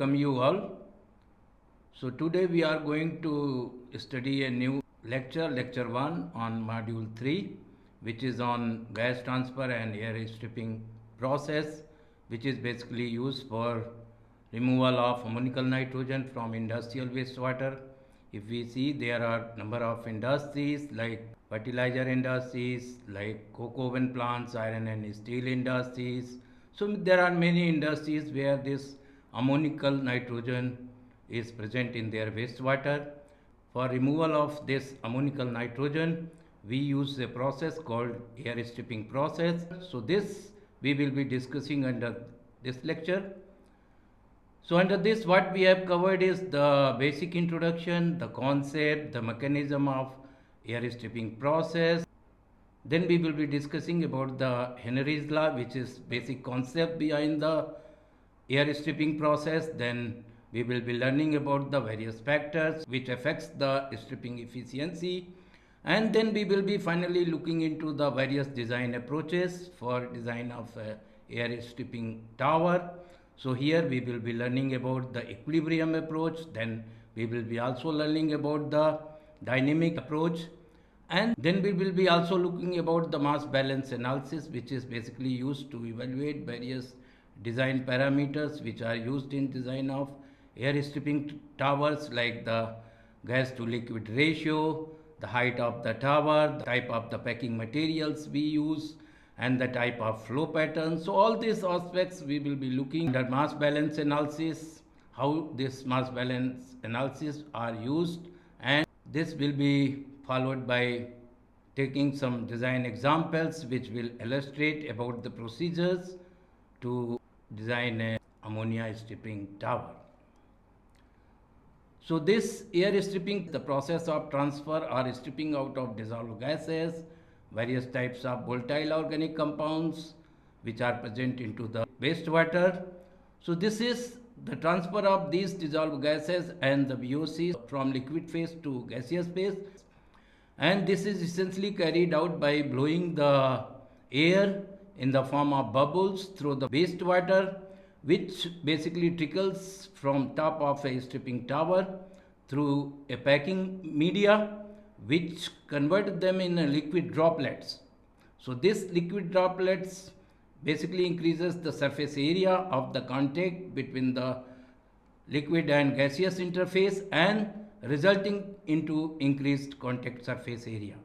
welcome you all. So today we are going to study a new lecture, lecture 1 on module 3, which is on gas transfer and air stripping process, which is basically used for removal of ammonical nitrogen from industrial wastewater. If we see, there are number of industries like fertilizer industries, like coke oven plants, iron and steel industries. So there are many industries where this ammonical nitrogen is present in their wastewater. For removal of this ammonical nitrogen, we use a process called air stripping process. So this we will be discussing under this lecture. So under this, what we have covered is the basic introduction, the concept, the mechanism of air stripping process. Then we will be discussing about the Henry's law, which is basic concept behind the air stripping process. Then we will be learning about the various factors which affects the stripping efficiency. And then we will be finally looking into the various design approaches for design of air stripping tower. So here we will be learning about the equilibrium approach, then we will be also learning about the dynamic approach, and then we will be also looking about the mass balance analysis, which is basically used to evaluate various design parameters which are used in design of air stripping towers, like the gas to liquid ratio, the height of the tower, the type of the packing materials we use, and the type of flow pattern. So all these aspects we will be looking at mass balance analysis, how this mass balance analysis are used, and this will be followed by taking some design examples which will illustrate about the procedures to design a ammonia stripping tower. So this air stripping, the process of transfer or stripping out of dissolved gases, various types of volatile organic compounds which are present into the wastewater. So this is the transfer of these dissolved gases and the VOCs from liquid phase to gaseous phase, and this is essentially carried out by blowing the air in the form of bubbles through the wastewater, which basically trickles from top of a stripping tower through a packing media, which convert them in liquid droplets. So this liquid droplets basically increases the surface area of the contact between the liquid and gaseous interface and resulting into increased contact surface area.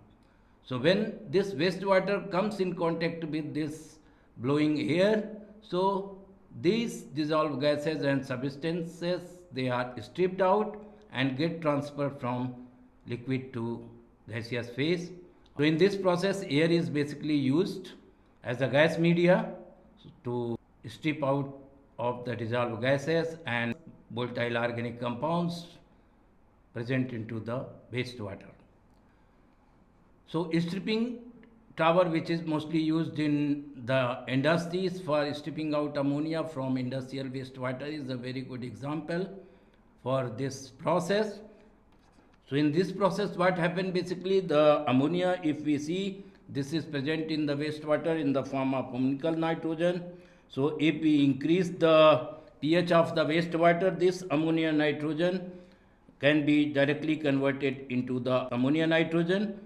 So when this wastewater comes in contact with this blowing air, so these dissolved gases and substances, they are stripped out and get transferred from liquid to gaseous phase. So in this process, air is basically used as a gas media to strip out of the dissolved gases and volatile organic compounds present into the wastewater. So stripping tower, which is mostly used in the industries for stripping out ammonia from industrial wastewater, is a very good example for this process. So in this process, what happened basically, the ammonia, if we see, this is present in the wastewater in the form of ammonical nitrogen. So if we increase the pH of the wastewater, this ammonia nitrogen can be directly converted into the ammonia nitrogen,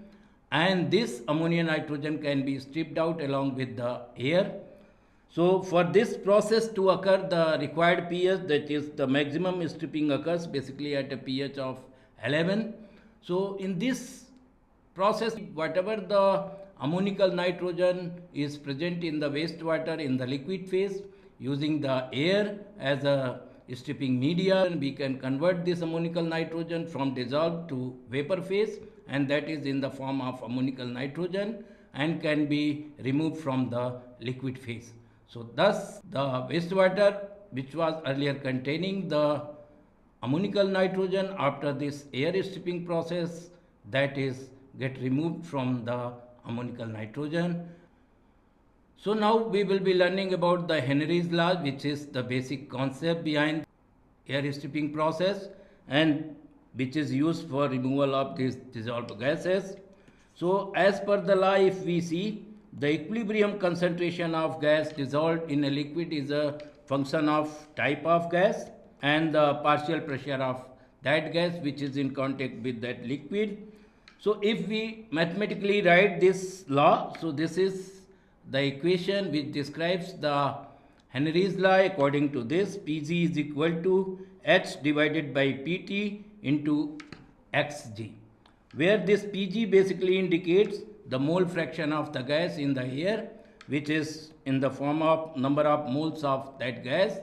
and this ammonia nitrogen can be stripped out along with the air. So for this process to occur, the required pH, that is the maximum stripping, occurs basically at a pH of 11. So in this process, whatever the ammonical nitrogen is present in the wastewater in the liquid phase, using the air as a stripping media, we can convert this ammonical nitrogen from dissolved to vapor phase, and that is in the form of ammonical nitrogen and can be removed from the liquid phase. So thus the wastewater, which was earlier containing the ammonical nitrogen, after this air stripping process, that is get removed from the ammonical nitrogen. So now we will be learning about the Henry's law, which is the basic concept behind air stripping process and which is used for removal of these dissolved gases. So as per the law, if we see, the equilibrium concentration of gas dissolved in a liquid is a function of type of gas, and the partial pressure of that gas which is in contact with that liquid. So if we mathematically write this law, so this is the equation which describes the Henry's law. According to this, Pg is equal to H divided by Pt into Xg, where this Pg basically indicates the mole fraction of the gas in the air, which is in the form of number of moles of that gas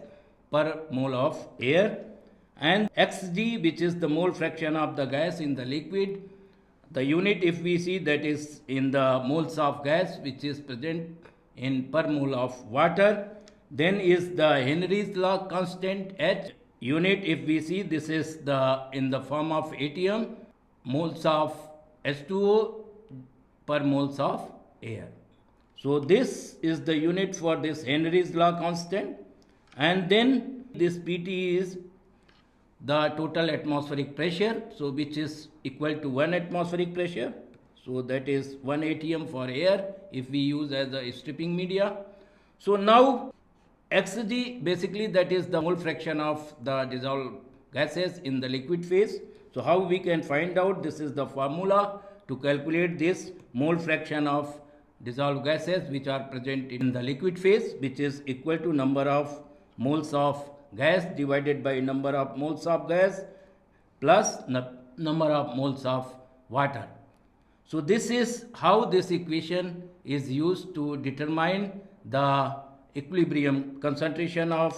per mole of air, and Xg, which is the mole fraction of the gas in the liquid. The unit, if we see, that is in the moles of gas which is present in per mole of water. Then is the Henry's law constant H. Unit, if we see, this is the in the form of ATM, moles of H2O per moles of air. So this is the unit for this Henry's law constant, and then this Pt is the total atmospheric pressure, so which is equal to 1 atmospheric pressure. So that is 1 atm for air if we use as a stripping media. So now Xg, basically that is the mole fraction of the dissolved gases in the liquid phase. So how we can find out? This is the formula to calculate this mole fraction of dissolved gases which are present in the liquid phase, which is equal to number of moles of gas divided by number of moles of gas plus number of moles of water. So this is how this equation is used to determine the equilibrium concentration of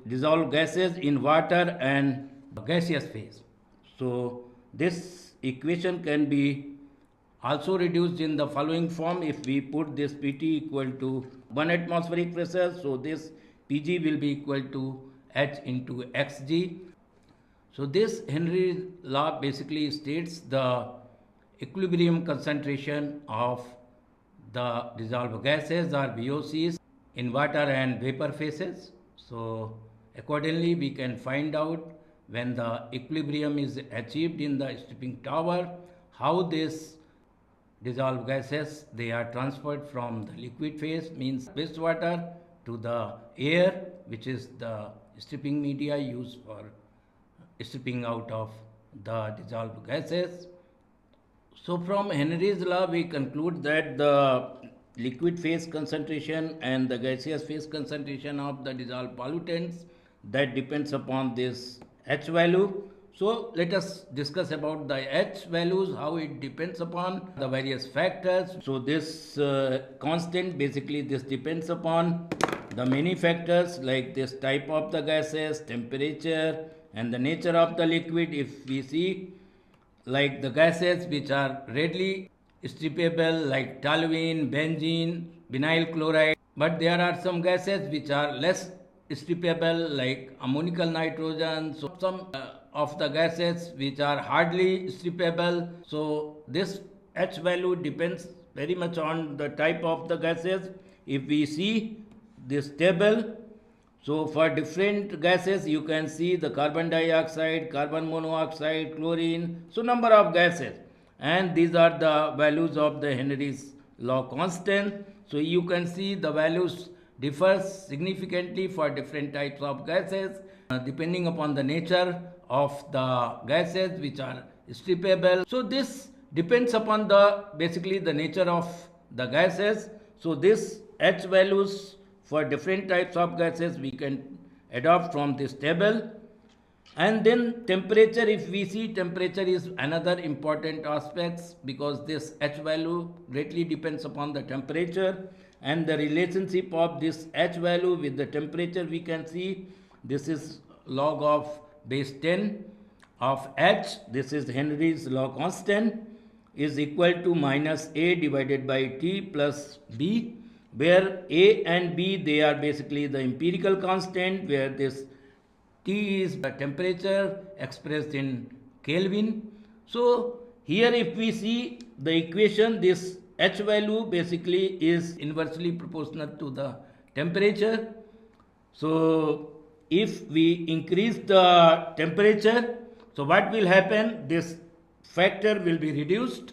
dissolved gases in water and gaseous phase. So this equation can be also reduced in the following form. If we put this Pt equal to 1 atmospheric pressure, so this Pg will be equal to H into Xg. So this Henry's law basically states the equilibrium concentration of the dissolved gases or VOCs in water and vapor phases. So accordingly we can find out when the equilibrium is achieved in the stripping tower, how this dissolved gases, they are transferred from the liquid phase, means wastewater, to the air, which is the stripping media used for stripping out of the dissolved gases. So from Henry's law we conclude that the liquid phase concentration and the gaseous phase concentration of the dissolved pollutants, that depends upon this H value. So let us discuss about the H values, how it depends upon the various factors. So this constant, basically this depends upon the many factors like this type of the gases, temperature, and the nature of the liquid. If we see, like the gases which are readily strippable like toluene, benzene, vinyl chloride, but there are some gases which are less strippable like ammonical nitrogen. So some of the gases which are hardly strippable. So this H value depends very much on the type of the gases. If we see this table, so for different gases you can see the carbon dioxide, carbon monoxide, chlorine, so number of gases, and these are the values of the Henry's law constant. So you can see the values differs significantly for different types of gases depending upon the nature of the gases which are strippable. So this depends upon the basically the nature of the gases. So this H values for different types of gases we can adopt from this table. And then temperature, if we see, temperature is another important aspect, because this H value greatly depends upon the temperature, and the relationship of this H value with the temperature we can see. This is log of base 10 of H, this is Henry's law constant, is equal to minus A divided by T plus B, where A and B, they are basically the empirical constant, where this T is the temperature expressed in Kelvin. So here if we see the equation, this H value basically is inversely proportional to the temperature. So if we increase the temperature, so what will happen? This factor will be reduced,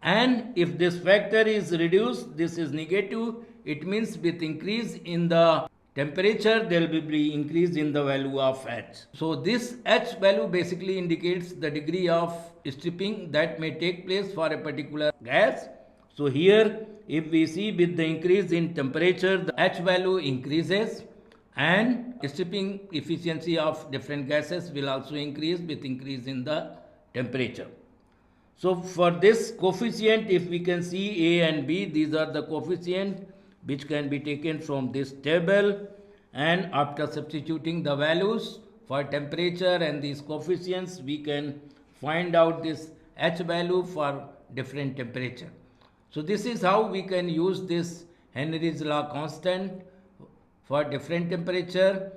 and if this factor is reduced, this is negative. It means with increase in the temperature, there will be increase in the value of H. So this H value basically indicates the degree of stripping that may take place for a particular gas. So here if we see with the increase in temperature, the H value increases and stripping efficiency of different gases will also increase with increase in the temperature. So for this coefficient, if we can see A and B, these are the coefficient which can be taken from this table, and after substituting the values for temperature and these coefficients, we can find out this H value for different temperature. So this is how we can use this Henry's law constant for different temperature.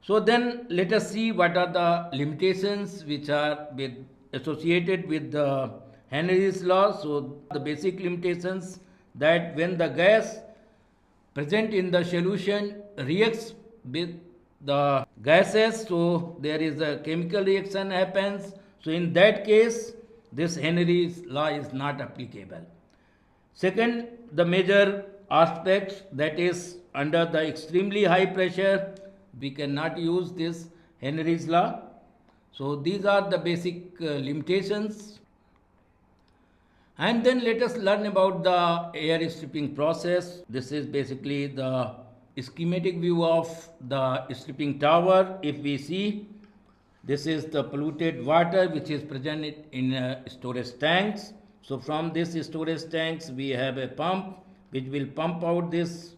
So then let us see what are the limitations which are associated with the Henry's law. So the basic limitations that when the gas present in the solution reacts with the gases, so there is a chemical reaction happens. So in that case, this Henry's law is not applicable. Second, the major aspects, that is under the extremely high pressure, we cannot use this Henry's law. So these are the basic limitations. And then let us learn about the air stripping process. This is basically the schematic view of the stripping tower. If we see, this is the polluted water which is present in storage tanks. So from this storage tanks we have a pump which will pump out this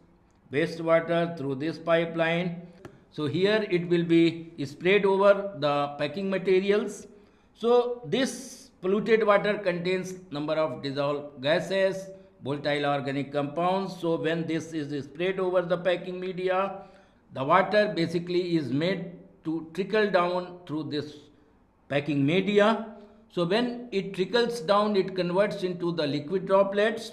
wastewater through this pipeline. So here it will be sprayed over the packing materials. So this polluted water contains number of dissolved gases, volatile organic compounds. So when this is sprayed over the packing media, the water basically is made to trickle down through this packing media. So when it trickles down, it converts into the liquid droplets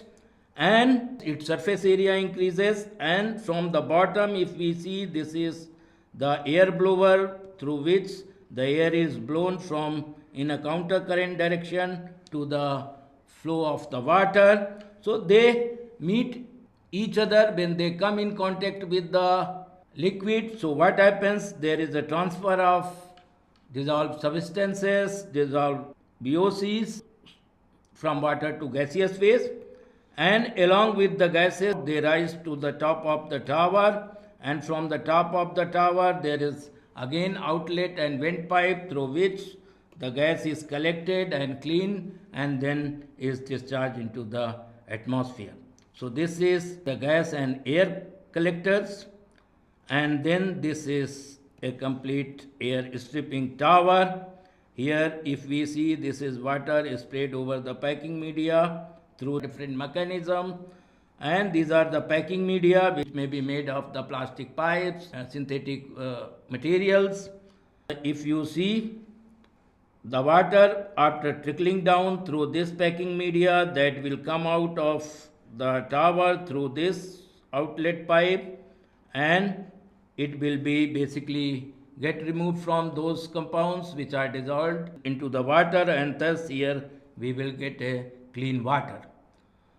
and its surface area increases, and from the bottom if we see, this is the air blower through which the air is blown from in a counter current direction to the flow of the water. So they meet each other when they come in contact with the liquid. So what happens? There is a transfer of dissolved substances, dissolved VOCs from water to gaseous phase, and along with the gases they rise to the top of the tower, and from the top of the tower there is again outlet and vent pipe through which the gas is collected and cleaned and then is discharged into the atmosphere. So this is the gas and air collectors, and then this is a complete air stripping tower. Here if we see, this is water sprayed over the packing media through different mechanism, and these are the packing media which may be made of the plastic pipes and synthetic materials. If you see, the water after trickling down through this packing media, that will come out of the tower through this outlet pipe, and it will be basically get removed from those compounds which are dissolved into the water, and thus here we will get a clean water.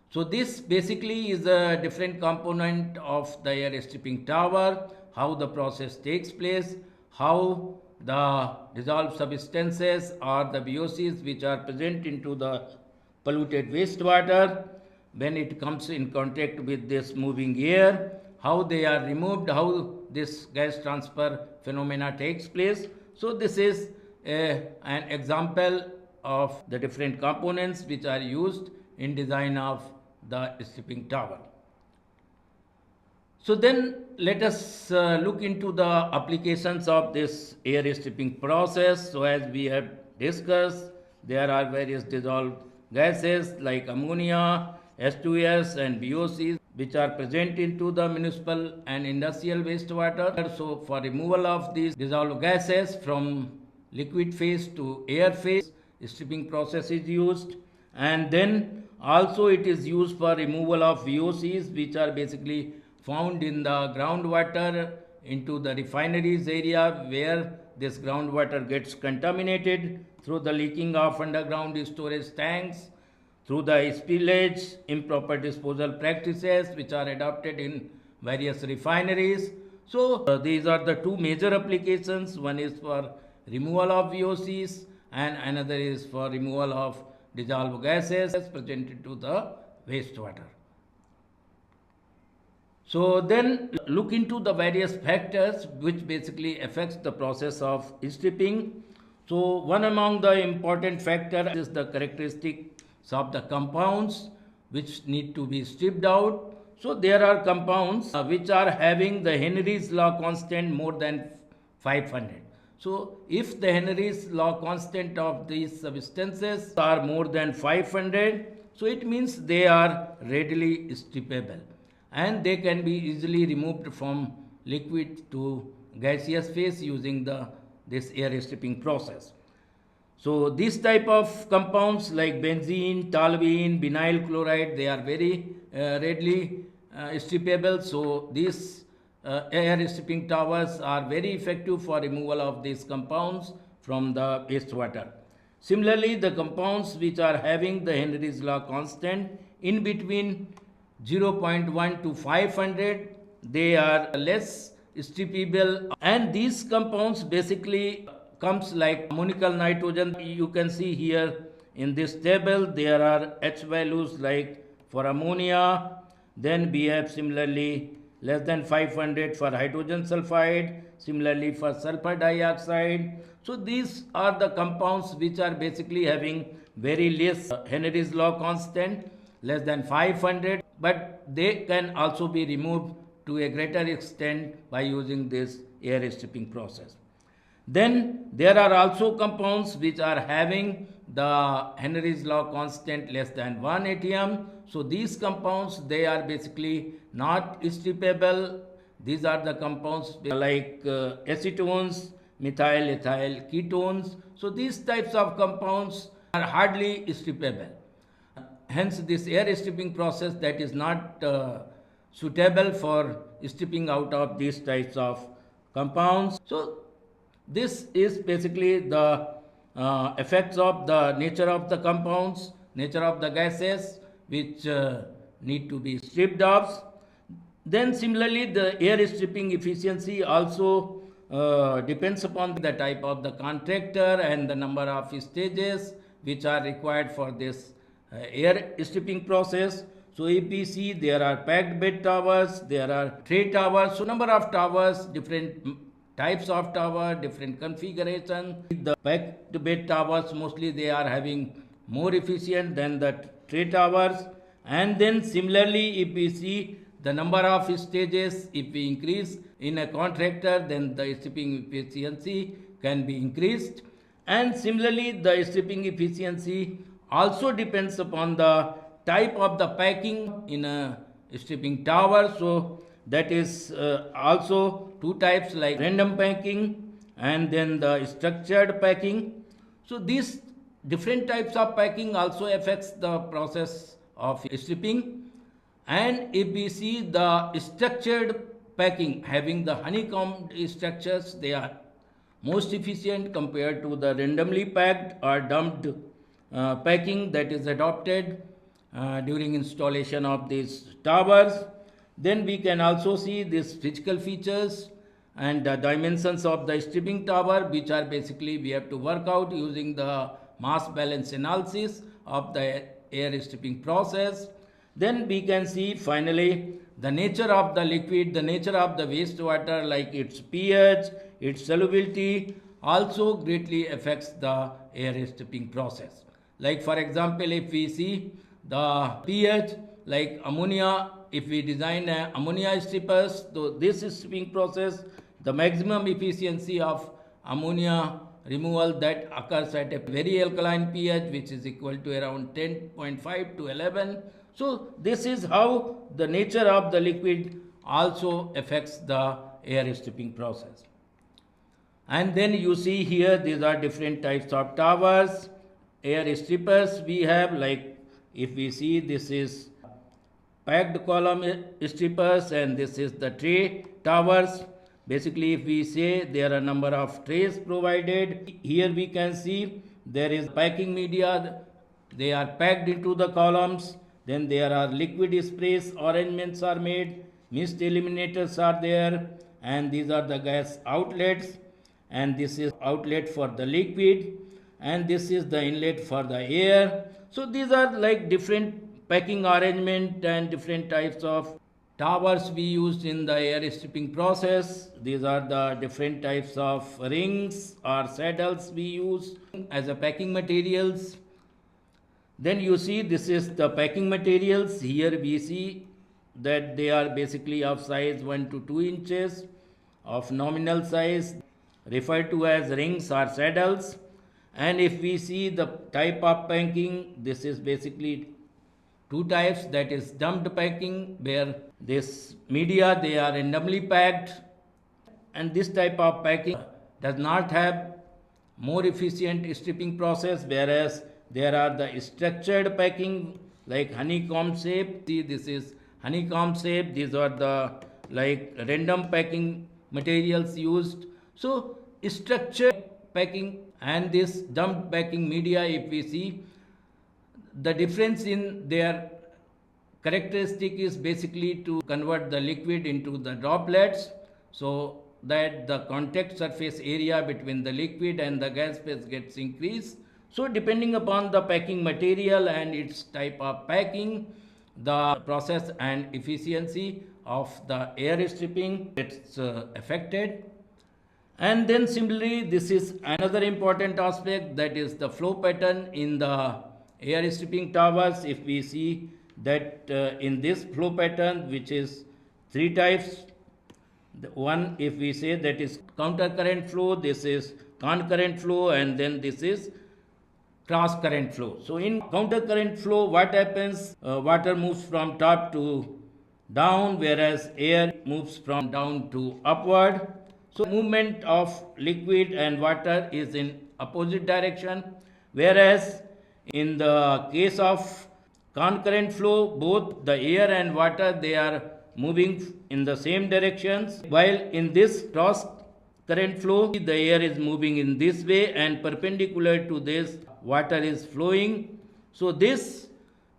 So this basically is a different component of the air stripping tower, how the process takes place, how the dissolved substances or the VOCs which are present into the polluted wastewater, when it comes in contact with this moving air, how they are removed, how this gas transfer phenomena takes place. So this is an example of the different components which are used in design of the stripping tower. So then let us look into the applications of this air stripping process. So as we have discussed, there are various dissolved gases like ammonia, H2S and VOCs which are present into the municipal and industrial wastewater. So for removal of these dissolved gases from liquid phase to air phase, stripping process is used, and then also it is used for removal of VOCs which are basically found in the groundwater into the refineries area, where this groundwater gets contaminated through the leaking of underground storage tanks, through the spillage, improper disposal practices which are adopted in various refineries. So these are the two major applications. One is for removal of VOCs and another is for removal of dissolved gases presented to the wastewater. So then look into the various factors which basically affects the process of stripping. So one among the important factors is the characteristics of the compounds which need to be stripped out. So there are compounds which are having the Henry's law constant more than 500. So if the Henry's law constant of these substances are more than 500, so it means they are readily strippable and they can be easily removed from liquid to gaseous phase using this air stripping process. So this type of compounds like benzene, toluene, vinyl chloride, they are very readily strippable. So these air stripping towers are very effective for removal of these compounds from the wastewater. Similarly, the compounds which are having the Henry's law constant in between 0.1 to 500, they are less strippable, and these compounds basically comes like ammonical nitrogen. You can see here in this table there are H values like for ammonia, then we have similarly less than 500 for hydrogen sulfide, similarly for sulfur dioxide. So these are the compounds which are basically having very less Henry's law constant, less than 500, but they can also be removed to a greater extent by using this air stripping process. Then there are also compounds which are having the Henry's law constant less than 1 atm. So these compounds, they are basically not strippable. These are the compounds like acetones, methyl ethyl ketones. So these types of compounds are hardly strippable. Hence this air stripping process that is not suitable for stripping out of these types of compounds. So this is basically the effects of the nature of the compounds, nature of the gases which need to be stripped off. Then similarly the air stripping efficiency also depends upon the type of the contractor and the number of stages which are required for this air stripping process. So if we see, there are packed bed towers, there are tray towers. So number of towers, different types of tower, different configuration. The packed bed towers, mostly they are having more efficient than the tray towers. And then similarly, if we see the number of stages, if we increase in a contractor, then the stripping efficiency can be increased. And similarly, the stripping efficiency also depends upon the type of the packing in a stripping tower. So that is also two types like random packing and then the structured packing. So these different types of packing also affects the process of stripping. And if we see the structured packing having the honeycombed structures, they are most efficient compared to the randomly packed or dumped packing that is adopted during installation of these towers. Then we can also see these physical features and the dimensions of the stripping tower, which are basically we have to work out using the mass balance analysis of the air stripping process. Then we can see finally the nature of the liquid, the nature of the wastewater, like its pH, its solubility also greatly affects the air stripping process. Like for example, if we see the pH, like ammonia, if we design ammonia strippers, so this stripping process, the maximum efficiency of ammonia removal that occurs at a very alkaline pH, which is equal to around 10.5 to 11. So this is how the nature of the liquid also affects the air stripping process. And then you see here, these are different types of towers, air strippers we have. Like if we see, this is packed column strippers and this is the tray towers. Basically, if we say there are a number of trays provided, here we can see there is packing media, they are packed into the columns. Then there are liquid sprays, arrangements are made, mist eliminators are there, and these are the gas outlets, and this is outlet for the liquid, and this is the inlet for the air. So these are like different packing arrangement and different types of towers we used in the air stripping process. These are the different types of rings or saddles we use as a packing materials. Then you see this is the packing materials. Here we see that they are basically of size 1 to 2 inches of nominal size, referred to as rings or saddles. And if we see the type of packing, this is basically two types, that is dumped packing, where this media they are randomly packed, and this type of packing does not have more efficient stripping process, whereas there are the structured packing like honeycomb shape. See, this is honeycomb shape. These are the like random packing materials used. So structured packing and this dumped packing media, if we see, the difference in their characteristic is basically to convert the liquid into the droplets, so that the contact surface area between the liquid and the gas phase gets increased. So depending upon the packing material and its type of packing, the process and efficiency of the air stripping gets affected. And then similarly, this is another important aspect, that is the flow pattern in the air stripping towers. If we see that in this flow pattern, which is three types, the one, if we say, that is counter current flow, this is concurrent flow, and then this is cross current flow. So in counter current flow, what happens? Water moves from top to down, whereas air moves from down to upward. So movement of liquid and water is in opposite direction, whereas in the case of concurrent flow, both the air and water they are moving in the same directions, while in this cross current flow the air is moving in this way and perpendicular to this water is flowing. So this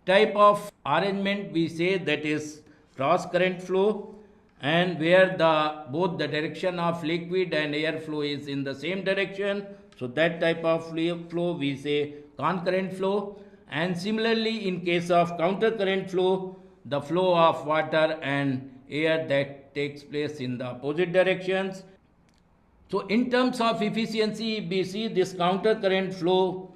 type of arrangement we say that is cross current flow, and where the both the direction of liquid and air flow is in the same direction, so that type of flow we say concurrent flow. And similarly, in case of counter current flow, the flow of water and air that takes place in the opposite directions. So in terms of efficiency, we see this counter current flow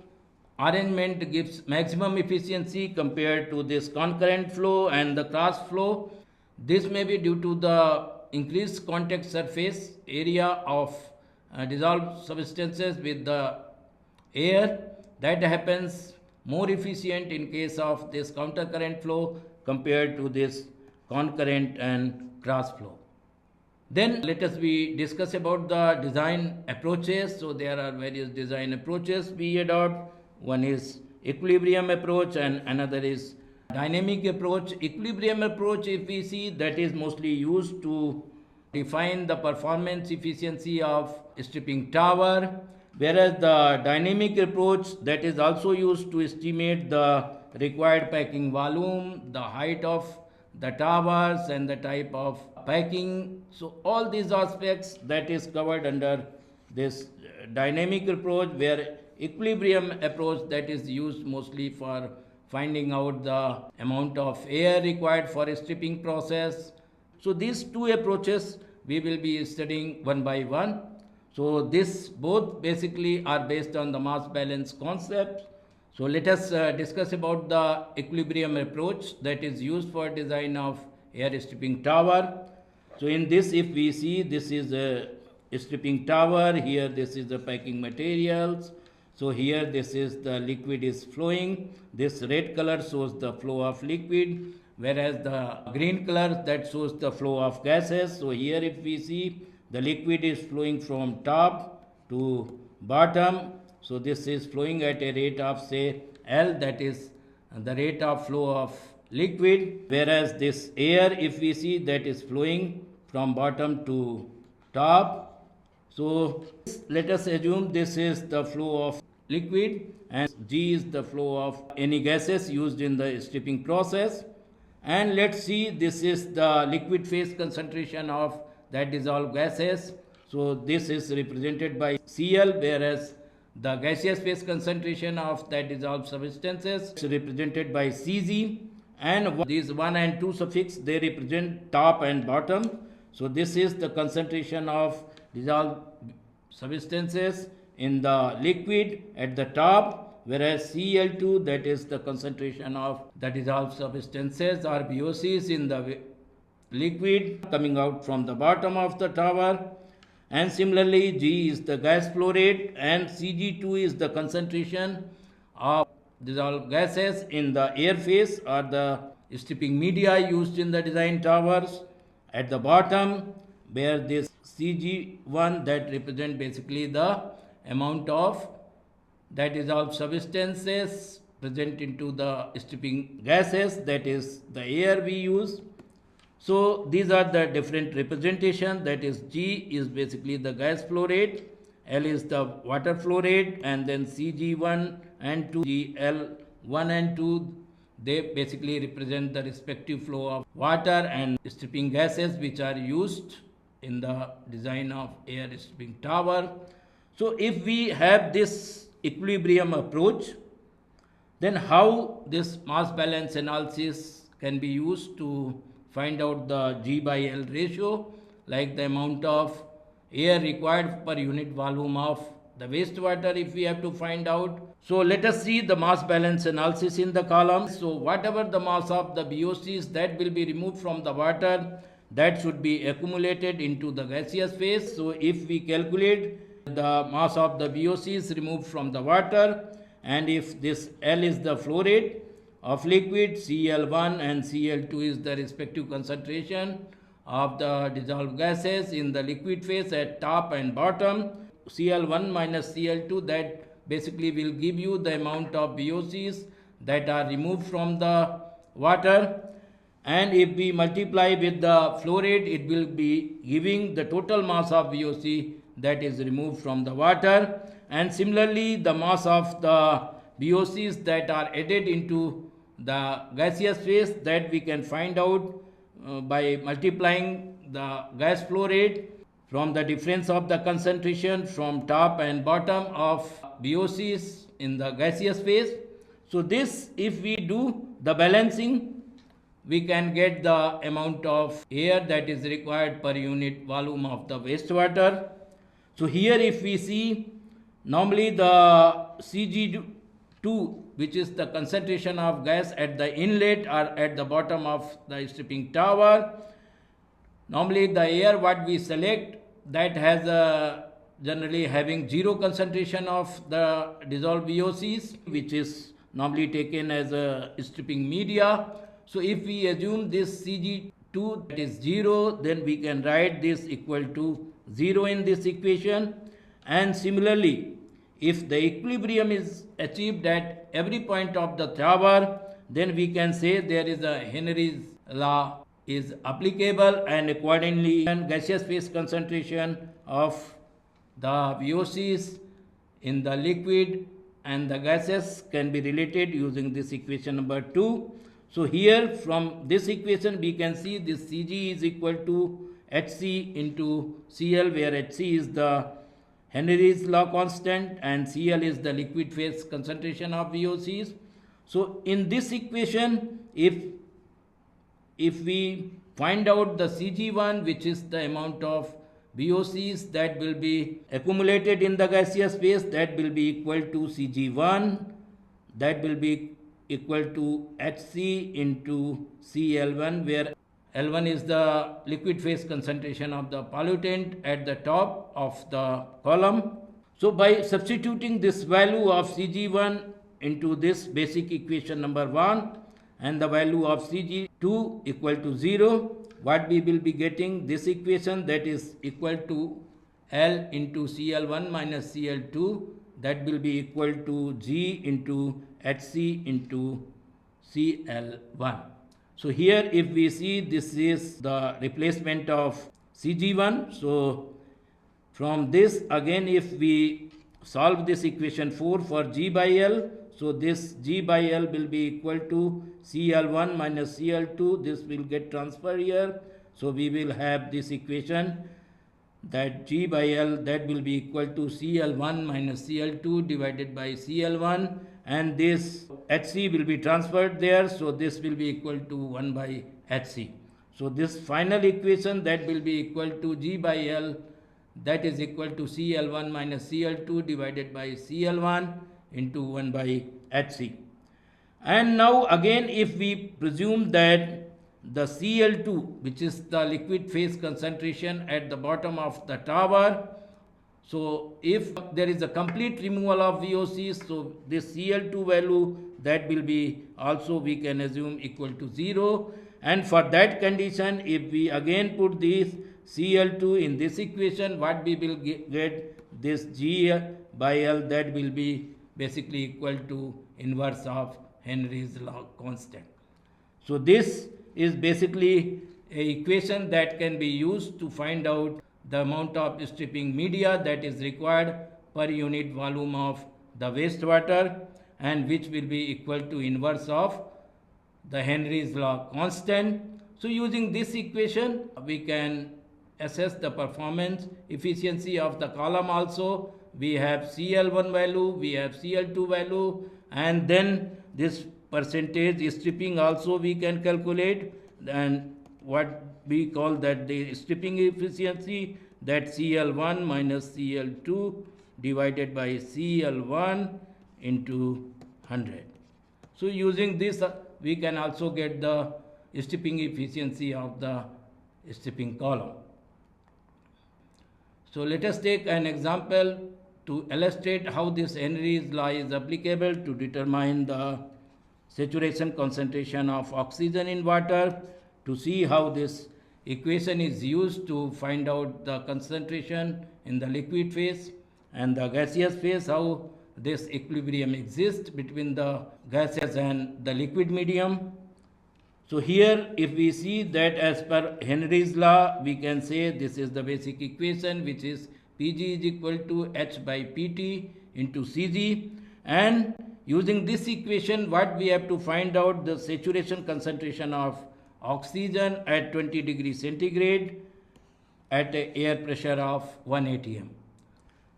arrangement gives maximum efficiency compared to this concurrent flow and the cross flow. This may be due to the increased contact surface area of dissolved substances with the air. That happens more efficient in case of this counter current flow compared to this concurrent and cross flow. Then let us discuss about the design approaches. So there are various design approaches we adopt. One is equilibrium approach and another is dynamic approach. Equilibrium approach, if we see, that is mostly used to define the performance efficiency of stripping tower, whereas the dynamic approach, that is also used to estimate the required packing volume, the height of the towers and the type of packing. So all these aspects that is covered under this dynamic approach, where equilibrium approach that is used mostly for finding out the amount of air required for a stripping process. So these two approaches we will be studying one by one. So this both basically are based on the mass balance concept. So let us discuss about the equilibrium approach that is used for design of air stripping tower. So in this, if we see, this is a stripping tower, here this is the packing materials. So here this is the liquid is flowing. This red color shows the flow of liquid, whereas the green color that shows the flow of gases. So here if we see, the liquid is flowing from top to bottom. So this is flowing at a rate of say L, that is the rate of flow of liquid, whereas this air, if we see, that is flowing from bottom to top. So let us assume this is the flow of liquid and G is the flow of any gases used in the stripping process. And let's see, this is the liquid phase concentration of that dissolved gases. So this is represented by Cl, whereas the gaseous phase concentration of that dissolved substances is represented by Cg, and these 1 and 2 suffix, they represent top and bottom. So this is the concentration of dissolved substances in the liquid at the top, whereas Cl2, that is the concentration of the dissolved substances or VOCs in the liquid coming out from the bottom of the tower. And similarly, G is the gas flow rate, and Cg2 is the concentration of dissolved gases in the air phase or the stripping media used in the design towers at the bottom, where this Cg1, that represent basically the amount of that dissolved substances present into the stripping gases, that is the air we use. So these are the different representation, that is G is basically the gas flow rate, L is the water flow rate, and then Cg1 and 2, Gl1 and 2, they basically represent the respective flow of water and stripping gases which are used in the design of air stripping tower. So if we have this equilibrium approach, then how this mass balance analysis can be used to find out the G by L ratio, like the amount of air required per unit volume of the wastewater if we have to find out. So let us see the mass balance analysis in the column. So whatever the mass of the VOCs that will be removed from the water, that should be accumulated into the gaseous phase. So if we calculate the mass of the VOCs removed from the water, and if this L is the flow rate of liquid, Cl1 and Cl2 is the respective concentration of the dissolved gases in the liquid phase at top and bottom, Cl1 minus Cl2, that basically will give you the amount of VOCs that are removed from the water. And if we multiply with the flow rate, it will be giving the total mass of VOC that is removed from the water. And similarly, the mass of the VOCs that are added into the gaseous phase, that we can find out by multiplying the gas flow rate from the difference of the concentration from top and bottom of VOCs in the gaseous phase. So this, if we do the balancing, we can get the amount of air that is required per unit volume of the wastewater. So here if we see, normally the Cg2, which is the concentration of gas at the inlet or at the bottom of the stripping tower, normally the air what we select, that has a generally having zero concentration of the dissolved VOCs, which is normally taken as a stripping media. So if we assume this Cg2 that is 0, then we can write this equal to 0 in this equation. And similarly, if the equilibrium is achieved at every point of the tower, then we can say there is a Henry's law is applicable, and accordingly gaseous phase concentration of the VOCs in the liquid and the gases can be related using this equation number 2. So here from this equation we can see this Cg is equal to Hc into Cl, where Hc is the Henry's law constant and Cl is the liquid phase concentration of VOCs. So in this equation, if we find out the Cg1, which is the amount of VOCs that will be accumulated in the gaseous phase, that will be equal to Cg1, that will be equal to Hc into Cl1, where L1 is the liquid phase concentration of the pollutant at the top of the column. So by substituting this value of Cg1 into this basic equation number 1 and the value of Cg2 equal to 0, what we will be getting this equation, that is equal to L into Cl1 minus Cl2, that will be equal to G into Hc into Cl1. So here if we see, this is the replacement of Cg1. So from this again, if we solve this equation 4 for G by L, So this G by L will be equal to Cl1 minus Cl2. This will get transferred here. So we will have this equation that G by L, that will be equal to Cl1 minus Cl2 divided by Cl1, and this Hc will be transferred there, so this will be equal to 1 by Hc. So this final equation, that will be equal to G by L, that is equal to Cl1 minus Cl2 divided by Cl1 into 1 by Hc. And now again, if we presume that the Cl2, which is the liquid phase concentration at the bottom of the tower, so if there is a complete removal of VOCs, so this Cl2 value, that will be also, we can assume, equal to 0. And for that condition, if we again put this Cl2 in this equation, what we will get, this G by L, that will be basically equal to inverse of Henry's law constant. So this is basically an equation that can be used to find out the amount of stripping media that is required per unit volume of the wastewater, and which will be equal to inverse of the Henry's law constant. So using this equation, we can assess the performance efficiency of the column also. We have Cl1 value, we have Cl2 value, and then this percentage stripping also we can calculate, and what we call that the stripping efficiency, that Cl1 minus Cl2 divided by Cl1 into 100. So using this, we can also get the stripping efficiency of the stripping column. So let us take an example to illustrate how this Henry's law is applicable to determine the saturation concentration of oxygen in water, to see how this equation is used to find out the concentration in the liquid phase and the gaseous phase, how this equilibrium exists between the gases and the liquid medium. So here, if we see that as per Henry's law, we can say this is the basic equation, which is Pg is equal to H by Pt into Cg, and using this equation, what we have to find out the saturation concentration of oxygen at 20 degrees centigrade at an air pressure of 1 atm.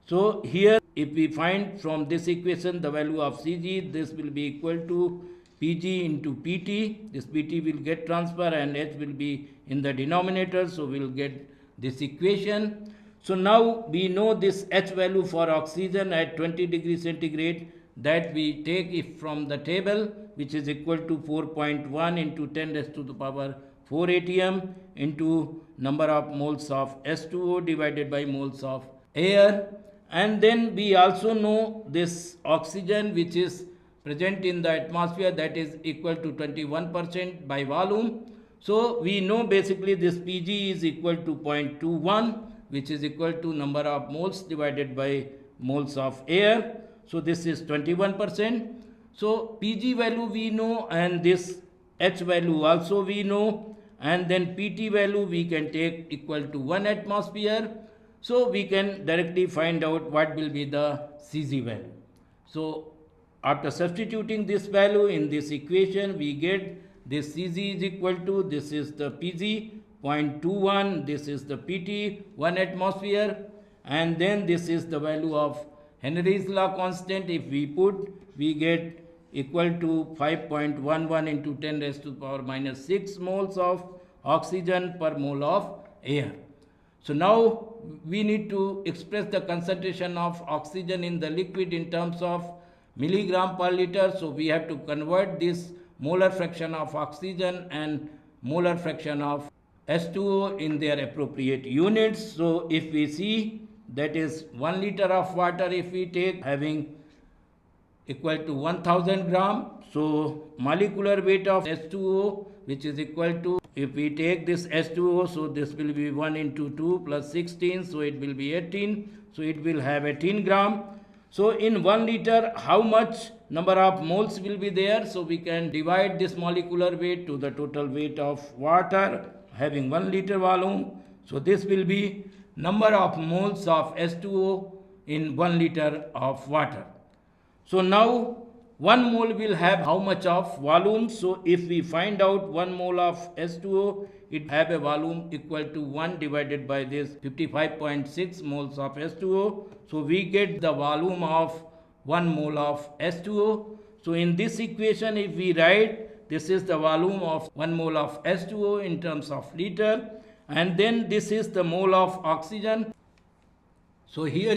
So here, if we find from this equation the value of Cg, this will be equal to Pg into Pt. This Pt will get transferred and H will be in the denominator, so we will get this equation. So now we know this H value for oxygen at 20 degrees centigrade, that we take it from the table, which is equal to 4.1 into 10 raised to the power 4 atm into number of moles of H2O divided by moles of air. And then we also know this oxygen, which is present in the atmosphere, that is equal to 21% by volume. So we know basically this Pg is equal to 0.21, which is equal to number of moles divided by moles of air. So this is 21%. So Pg value we know, and this H value also we know, and then Pt value we can take equal to 1 atmosphere. So we can directly find out what will be the Cg value. So after substituting this value in this equation, we get this Cg is equal to, this is the Pg 0.21, this is the Pt 1 atmosphere, and then this is the value of Henry's law constant. If we put, we get equal to 5.11 into 10 raised to the power minus 6 moles of oxygen per mole of air. So now we need to express the concentration of oxygen in the liquid in terms of milligram per liter. So we have to convert this molar fraction of oxygen and molar fraction of H2O in their appropriate units. So if we see, that is 1 liter of water, if we take, having equal to 1000 gram. So molecular weight of H2O, which is equal to, if we take this H2O, so this will be 1 into 2 plus 16, so it will be 18. So it will have 18 gram. So in 1 liter, how much number of moles will be there? So we can divide this molecular weight to the total weight of water having 1 liter volume. So this will be number of moles of H2O in 1 liter of water. So now 1 mole will have how much of volume? So if we find out 1 mole of H2O, it have a volume equal to 1 divided by this 55.6 moles of H2O. So we get the volume of 1 mole of H2O. So in this equation, if we write, this is the volume of 1 mole of H2O in terms of liter, and then this is the mole of oxygen. So here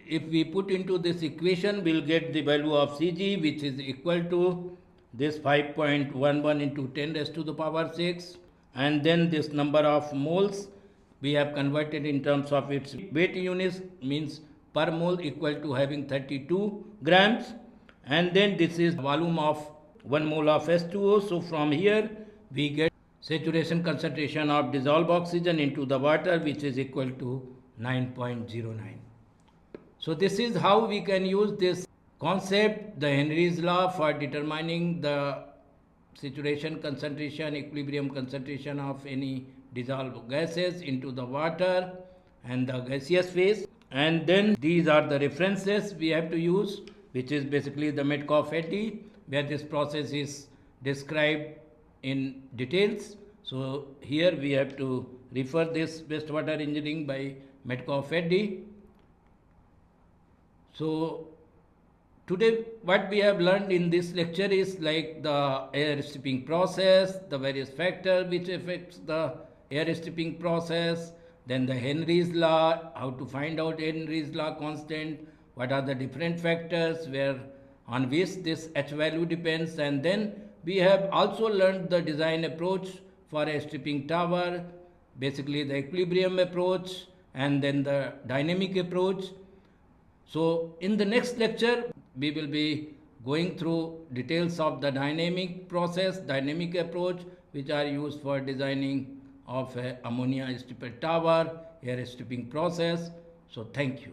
if we put into this equation, we'll get the value of Cg, which is equal to this 5.11 into 10 raised to the power 6, and then this number of moles we have converted in terms of its weight units, means per mole equal to having 32 grams, and then this is volume of 1 mole of H2O. So from here we get saturation concentration of dissolved oxygen into the water, which is equal to 9.09. So this is how we can use this concept, the Henry's law, for determining the saturation concentration, equilibrium concentration of any dissolved gases into the water and the gaseous phase. And then these are the references we have to use, which is basically the Metcalfe-Eddy, where this process is described in details. So here we have to refer this wastewater engineering by Metcalfe-Eddy. So today what we have learned in this lecture is like the air stripping process, the various factors which affects the air stripping process, then the Henry's law, how to find out Henry's law constant, what are the different factors where on which this H value depends, and then we have also learned the design approach for a stripping tower, basically the equilibrium approach and then the dynamic approach. So in the next lecture we will be going through details of the dynamic process, dynamic approach, which are used for designing of a ammonia stripper tower, air stripping process. So thank you.